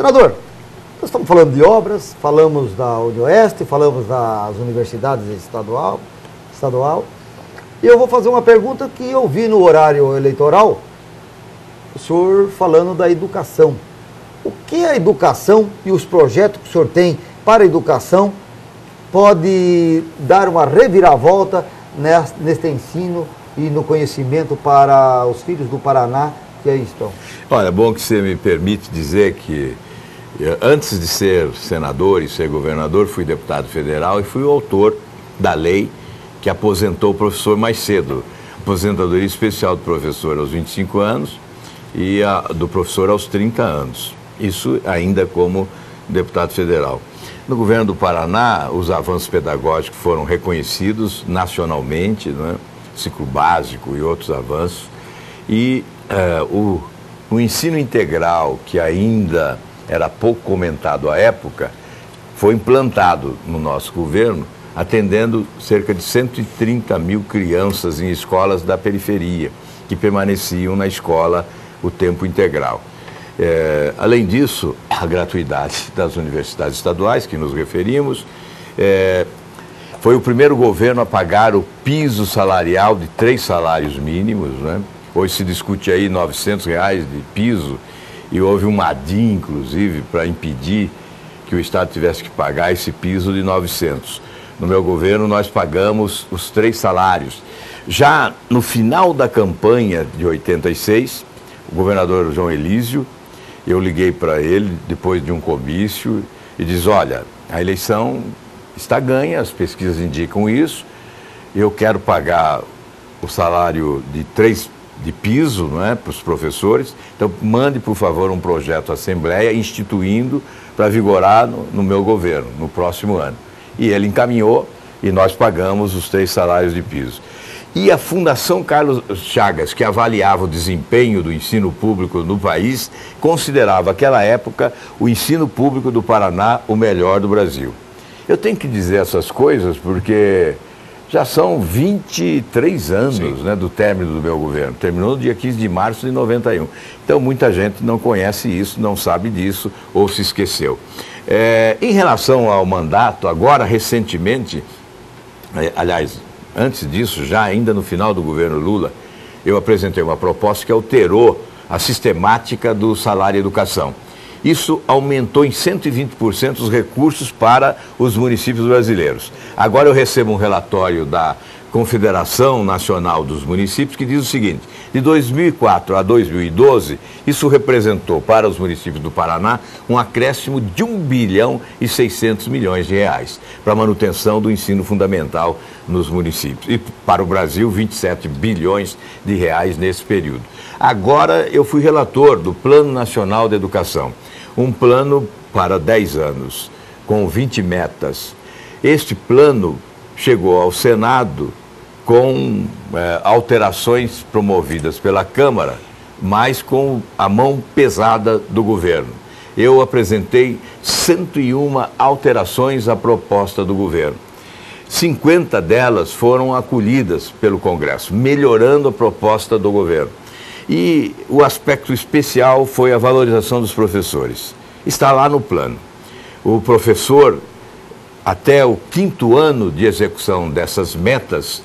Senador, nós estamos falando de obras, falamos da UniOeste, falamos das universidades estadual, e eu vou fazer uma pergunta que eu vi no horário eleitoral, o senhor falando da educação. O que a educação e os projetos que o senhor tem para a educação pode dar uma reviravolta neste ensino e no conhecimento para os filhos do Paraná que aí estão? Olha, bom que você me permite dizer que antes de ser senador e ser governador, fui deputado federal e fui o autor da lei que aposentou o professor mais cedo. Aposentadoria especial do professor aos 25 anos e a do professor aos 30 anos. Isso ainda como deputado federal. No governo do Paraná, os avanços pedagógicos foram reconhecidos nacionalmente, não é? Ciclo básico e outros avanços. E o ensino integral, que ainda era pouco comentado à época, foi implantado no nosso governo, atendendo cerca de 130 mil crianças em escolas da periferia, que permaneciam na escola o tempo integral. Além disso, a gratuidade das universidades estaduais, que nos referimos, foi o primeiro governo a pagar o piso salarial de 3 salários mínimos, né? Hoje se discute aí R$900 de piso e houve um ADIM, inclusive, para impedir que o Estado tivesse que pagar esse piso de 900. No meu governo, nós pagamos os 3 salários. Já no final da campanha de 86, o governador João Elísio, eu liguei para ele depois de um comício e disse, olha, a eleição está ganha, as pesquisas indicam isso, eu quero pagar o salário de 3 de piso, não é, para os professores, então mande, por favor, um projeto à Assembleia instituindo para vigorar no meu governo, no próximo ano. E ele encaminhou e nós pagamos os 3 salários de piso. E a Fundação Carlos Chagas, que avaliava o desempenho do ensino público no país, considerava naquela época o ensino público do Paraná o melhor do Brasil. Eu tenho que dizer essas coisas porque já são 23 anos, né, do término do meu governo. Terminou no dia 15 de março de 91. Então muita gente não conhece isso, não sabe disso ou se esqueceu. Em relação ao mandato, agora recentemente, aliás, antes disso, já ainda no final do governo Lula, eu apresentei uma proposta que alterou a sistemática do salário educação. Isso aumentou em 120% os recursos para os municípios brasileiros. Agora eu recebo um relatório da Confederação Nacional dos Municípios que diz o seguinte, de 2004 a 2012, isso representou para os municípios do Paraná um acréscimo de R$1 bilhão e 600 milhões para a manutenção do ensino fundamental nos municípios. E para o Brasil, 27 bilhões de reais nesse período. Agora eu fui relator do Plano Nacional de Educação, um plano para 10 anos, com 20 metas. Este plano chegou ao Senado com alterações promovidas pela Câmara, mas com a mão pesada do governo. Eu apresentei 101 alterações à proposta do governo. 50 delas foram acolhidas pelo Congresso, melhorando a proposta do governo. E o aspecto especial foi a valorização dos professores. Está lá no plano. O professor, até o 5º ano de execução dessas metas,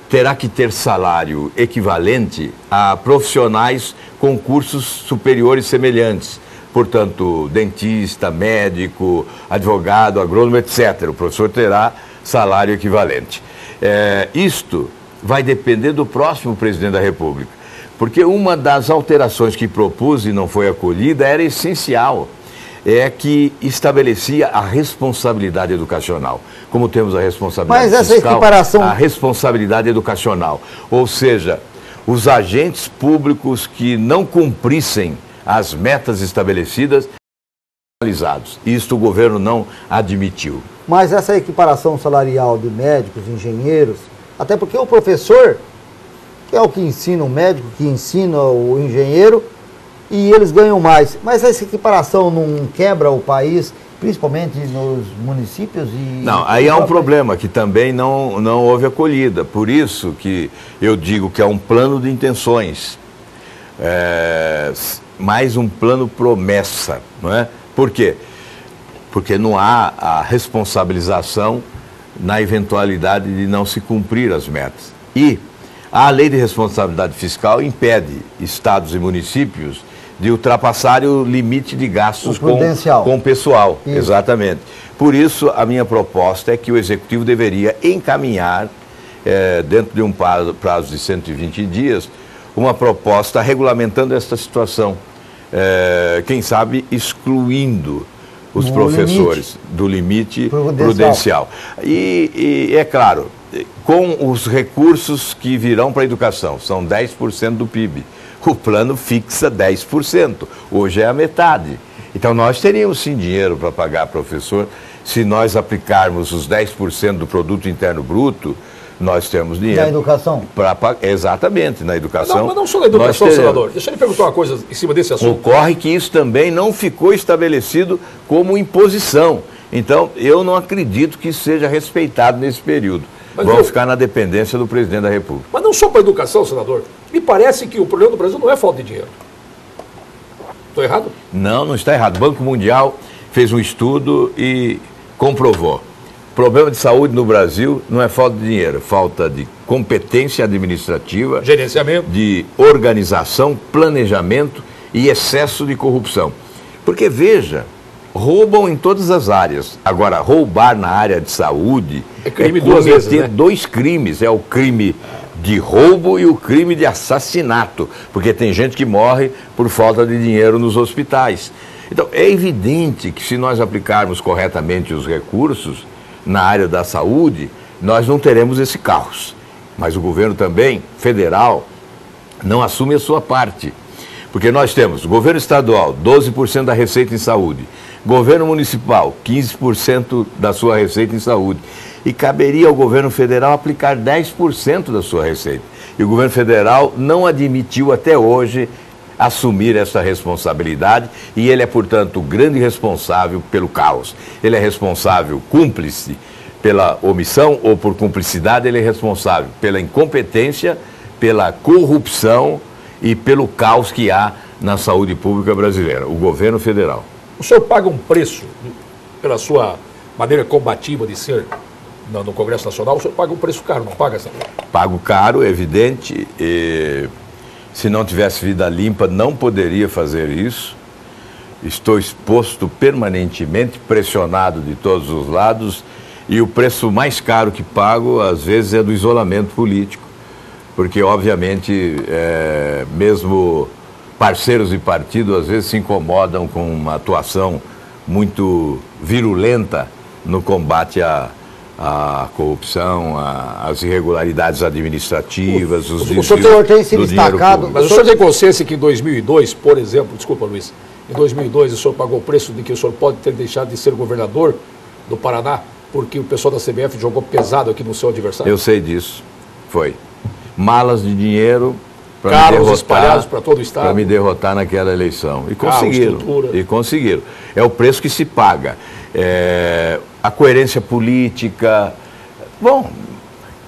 terá que ter salário equivalente a profissionais com cursos superiores semelhantes. Portanto, dentista, médico, advogado, agrônomo, etc. O professor terá salário equivalente. Isto vai depender do próximo presidente da República. Porque uma das alterações que propus e não foi acolhida era essencial, que estabelecia a responsabilidade educacional. Como temos a responsabilidade fiscal, a responsabilidade educacional. Ou seja, os agentes públicos que não cumprissem as metas estabelecidas, penalizados. Isto o governo não admitiu. Mas essa equiparação salarial de médicos, engenheiros, até porque o professor, que é o que ensina o médico, que ensina o engenheiro, e eles ganham mais. Mas essa equiparação não quebra o país, principalmente nos municípios? Não, aí há um problema, que também não houve acolhida. Por isso que eu digo que é um plano de intenções, mais um plano promessa, não é? Por quê? Porque não há a responsabilização na eventualidade de não se cumprir as metas. E a lei de responsabilidade fiscal impede estados e municípios de ultrapassarem o limite de gastos com o pessoal. Isso. Exatamente. Por isso, a minha proposta é que o Executivo deveria encaminhar, dentro de um prazo de 120 dias, uma proposta regulamentando esta situação. Quem sabe excluindo os professores do limite prudencial. E é claro, com os recursos que virão para a educação, são 10% do PIB. O plano fixa 10%, hoje é a metade. Então nós teríamos sim dinheiro para pagar professor, se nós aplicarmos os 10% do produto interno bruto, nós temos dinheiro. Na educação? Exatamente, na educação. Mas não só na educação, senador. Deixa eu lhe perguntar uma coisa em cima desse assunto. Ocorre que isso também não ficou estabelecido como imposição. Então, eu não acredito que isso seja respeitado nesse período. Vamos ficar na dependência do presidente da República. Mas não só para a educação, senador. Me parece que o problema do Brasil não é falta de dinheiro. Estou errado? Não está errado. O Banco Mundial fez um estudo e comprovou. O problema de saúde no Brasil não é falta de dinheiro, é falta de competência administrativa, gerenciamento, de organização, planejamento e excesso de corrupção. Porque, veja, roubam em todas as áreas. Agora, roubar na área de saúde é crime duas vezes, né? Dois crimes. É o crime de roubo e o crime de assassinato. Porque tem gente que morre por falta de dinheiro nos hospitais. Então, é evidente que se nós aplicarmos corretamente os recursos na área da saúde, nós não teremos esse caos. Mas o governo também, federal, não assume a sua parte. Porque nós temos governo estadual, 12% da receita em saúde. Governo municipal, 15% da sua receita em saúde. E caberia ao governo federal aplicar 10% da sua receita. E o governo federal não admitiu até hoje assumir essa responsabilidade e ele é, portanto, o grande responsável pelo caos. Ele é responsável, cúmplice pela omissão ou por cumplicidade, ele é responsável pela incompetência, pela corrupção e pelo caos que há na saúde pública brasileira, o governo federal. O senhor paga um preço pela sua maneira combativa de ser no Congresso Nacional? O senhor paga um preço caro, não paga, senador? Pago caro, é evidente. Se não tivesse vida limpa, não poderia fazer isso. Estou exposto permanentemente, pressionado de todos os lados, e o preço mais caro que pago, às vezes, é do isolamento político, porque, obviamente, mesmo parceiros de partido, às vezes, se incomodam com uma atuação muito virulenta no combate à corrupção, às irregularidades administrativas, os desvios do dinheiro público. Mas o senhor tem consciência que em 2002, por exemplo, desculpa, Luiz, em 2002 o senhor pagou o preço de que o senhor pode ter deixado de ser governador do Paraná porque o pessoal da CBF jogou pesado aqui no seu adversário? Eu sei disso. Foi. Malas de dinheiro carros espalhados para todo o estado. Para me derrotar naquela eleição. E conseguiram. E conseguiram. É o preço que se paga. A coerência política. Bom,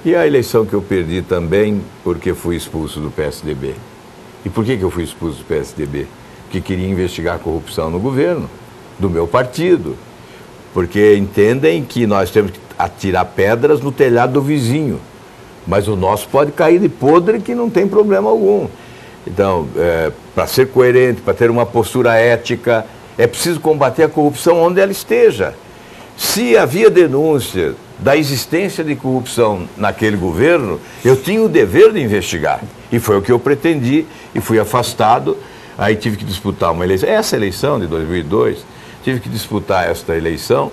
e a eleição que eu perdi também porque fui expulso do PSDB. E por que eu fui expulso do PSDB? Porque queria investigar a corrupção no governo, do meu partido. Porque entendem que nós temos que atirar pedras no telhado do vizinho. Mas o nosso pode cair de podre que não tem problema algum. Então, para ser coerente, para ter uma postura ética, é preciso combater a corrupção onde ela esteja. Se havia denúncia da existência de corrupção naquele governo, eu tinha o dever de investigar. E foi o que eu pretendi e fui afastado. Aí tive que disputar uma eleição. Essa eleição de 2002, tive que disputar esta eleição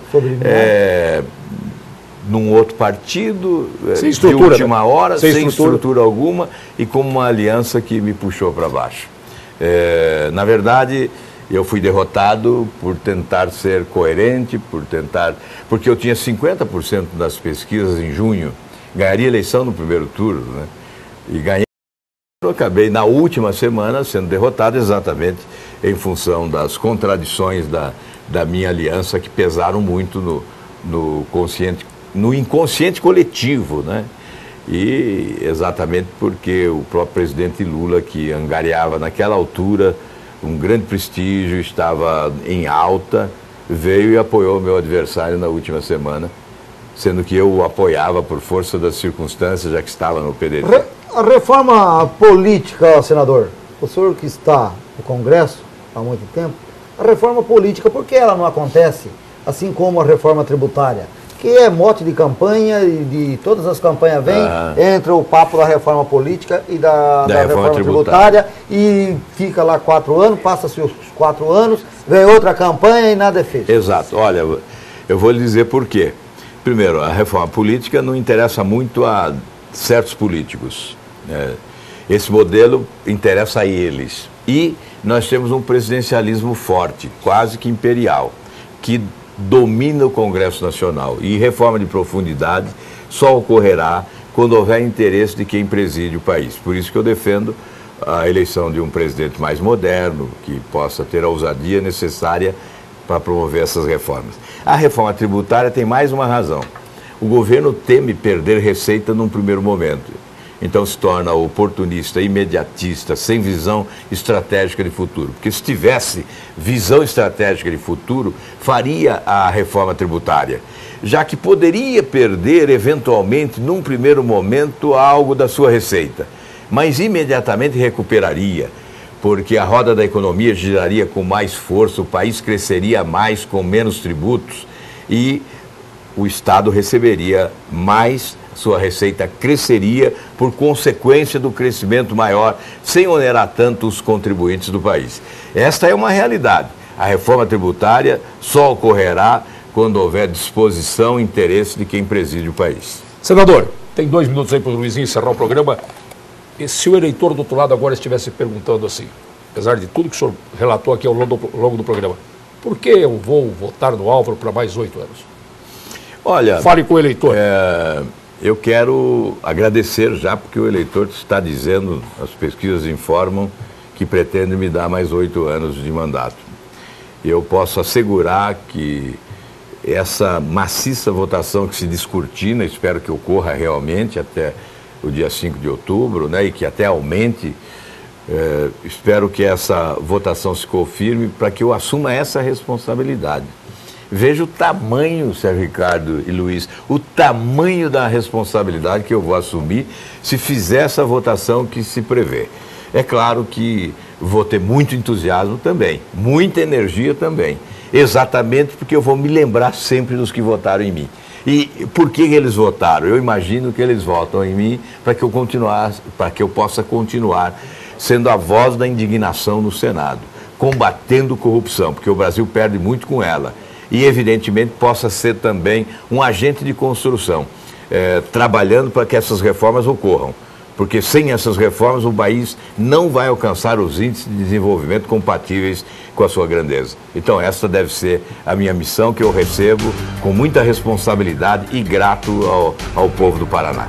num outro partido, sem de última hora, sem estrutura alguma e com uma aliança que me puxou para baixo. Na verdade, eu fui derrotado por tentar ser coerente, porque eu tinha 50% das pesquisas em junho, ganharia eleição no primeiro turno, né? E ganhei. Eu acabei, na última semana, sendo derrotado exatamente em função das contradições da minha aliança que pesaram muito no inconsciente coletivo, né? E exatamente porque o próprio presidente Lula, que angariava naquela altura um grande prestígio, estava em alta, veio e apoiou o meu adversário na última semana, sendo que eu o apoiava por força das circunstâncias, já que estava no PDT. A reforma política, senador, o senhor que está no Congresso há muito tempo, a reforma política, por que ela não acontece, assim como a reforma tributária? Que é mote de campanha e de todas as campanhas vêm, entra o papo da reforma política e da reforma tributária e fica lá 4 anos, passa-se os 4 anos, vem outra campanha e nada é feito. Exato. Olha, eu vou lhe dizer por quê. Primeiro, a reforma política não interessa muito a certos políticos. Esse modelo interessa a eles. E nós temos um presidencialismo forte, quase que imperial, que domina o Congresso Nacional. E reforma de profundidade só ocorrerá quando houver interesse de quem preside o país. Por isso que eu defendo a eleição de um presidente mais moderno, que possa ter a ousadia necessária para promover essas reformas. A reforma tributária tem mais uma razão. O governo teme perder receita num primeiro momento. Então se torna oportunista, imediatista, sem visão estratégica de futuro. Porque se tivesse visão estratégica de futuro, faria a reforma tributária, já que poderia perder, eventualmente, num primeiro momento, algo da sua receita, mas imediatamente recuperaria, porque a roda da economia giraria com mais força, o país cresceria mais com menos tributos e o Estado receberia mais, sua receita cresceria por consequência do crescimento maior, sem onerar tanto os contribuintes do país. Esta é uma realidade. A reforma tributária só ocorrerá quando houver disposição e interesse de quem preside o país. Senador, tem 2 minutos aí para o Luizinho encerrar o programa. E se o eleitor do outro lado agora estivesse perguntando assim, apesar de tudo que o senhor relatou aqui ao longo do programa, por que eu vou votar no Álvaro para mais 8 anos? Olha, fale com o eleitor. Eu quero agradecer já, porque o eleitor está dizendo, as pesquisas informam, que pretende me dar mais 8 anos de mandato. Eu posso assegurar que essa maciça votação que se descortina, espero que ocorra realmente até o dia 5 de outubro, né, e que até aumente, espero que essa votação se confirme para que eu assuma essa responsabilidade. Veja o tamanho, Sérgio Ricardo e Luiz, o tamanho da responsabilidade que eu vou assumir se fizer essa votação que se prevê. É claro que vou ter muito entusiasmo também, muita energia também, exatamente porque eu vou me lembrar sempre dos que votaram em mim. E por que eles votaram? Eu imagino que eles votam em mim para que eu possa continuar sendo a voz da indignação no Senado, combatendo corrupção, porque o Brasil perde muito com ela. E, evidentemente, possa ser também um agente de construção, trabalhando para que essas reformas ocorram. Porque sem essas reformas o país não vai alcançar os índices de desenvolvimento compatíveis com a sua grandeza. Então essa deve ser a minha missão, que eu recebo com muita responsabilidade e grato ao povo do Paraná.